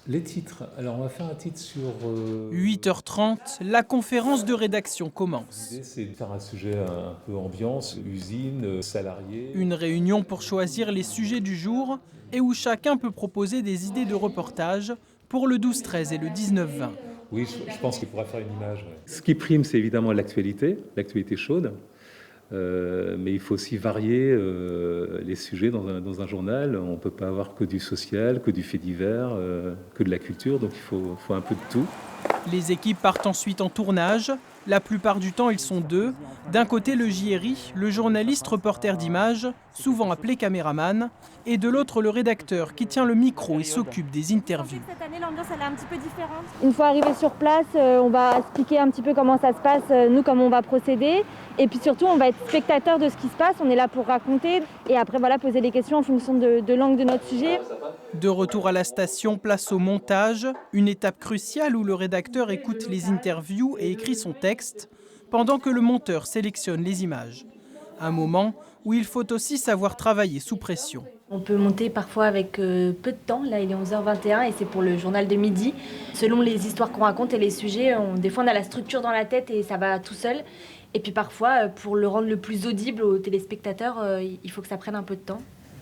Les titres. Alors, on va faire un titre sur... 8h30, la conférence de rédaction commence. L'idée, c'est de faire un sujet un peu ambiance, usine, salariés. Une réunion pour choisir les sujets du jour et où chacun peut proposer des idées de reportage pour le 12-13 et le 19-20. Oui, je pense qu'il pourra faire une image. Ouais. Ce qui prime, c'est évidemment l'actualité chaude. Mais il faut aussi varier les sujets dans un journal. On ne peut pas avoir que du social, que du fait divers, que de la culture. Donc il faut un peu de tout. Les équipes partent ensuite en tournage. La plupart du temps, ils sont deux. D'un côté, le JRI, le journaliste reporter d'images, souvent appelé caméraman, et de l'autre, le rédacteur qui tient le micro et s'occupe des interviews. Cette année, l'ambiance elle est un petit peu différente. Une fois arrivé sur place, on va expliquer un petit peu comment ça se passe, nous, comment on va procéder. Et puis surtout, on va être spectateur de ce qui se passe. On est là pour raconter et après, voilà, poser des questions en fonction de l'angle de notre sujet. De retour à la station, place au montage, une étape cruciale où le rédacteur écoute les interviews et écrit son texte, pendant que le monteur sélectionne les images. Un moment où il faut aussi savoir travailler sous pression. On peut monter parfois avec peu de temps. Là, il est 11h21 et c'est pour le journal de midi. Selon les histoires qu'on raconte et les sujets, des fois on a la structure dans la tête et ça va tout seul. Et puis parfois, pour le rendre le plus audible aux téléspectateurs, il faut que ça prenne un peu de temps.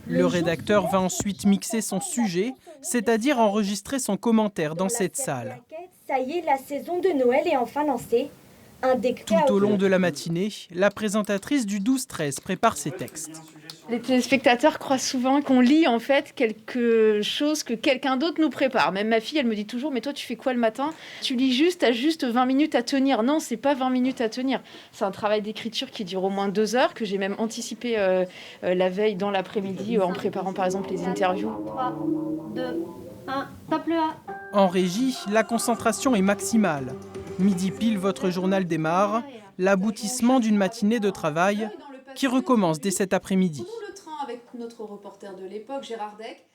Le rédacteur va ensuite mixer son sujet, c'est-à-dire enregistrer son commentaire dans cette salle. Ça y est, la saison de Noël est enfin lancée. Tout au long de la matinée, la présentatrice du 12-13 prépare ses textes. Les téléspectateurs croient souvent qu'on lit en fait quelque chose que quelqu'un d'autre nous prépare. Même ma fille, elle me dit toujours « Mais toi, tu fais quoi le matin ? Tu lis juste, t'as juste 20 minutes à tenir. » Non, c'est pas 20 minutes à tenir. C'est un travail d'écriture qui dure au moins 2 heures, que j'ai même anticipé la veille dans l'après-midi en préparant par exemple les interviews. 3, 2, 1, top le A. En régie, la concentration est maximale. Midi pile, votre journal démarre, l'aboutissement d'une matinée de travail qui recommence dès cet après-midi. Le train avec notre reporter de l'époque, Gérard Deck.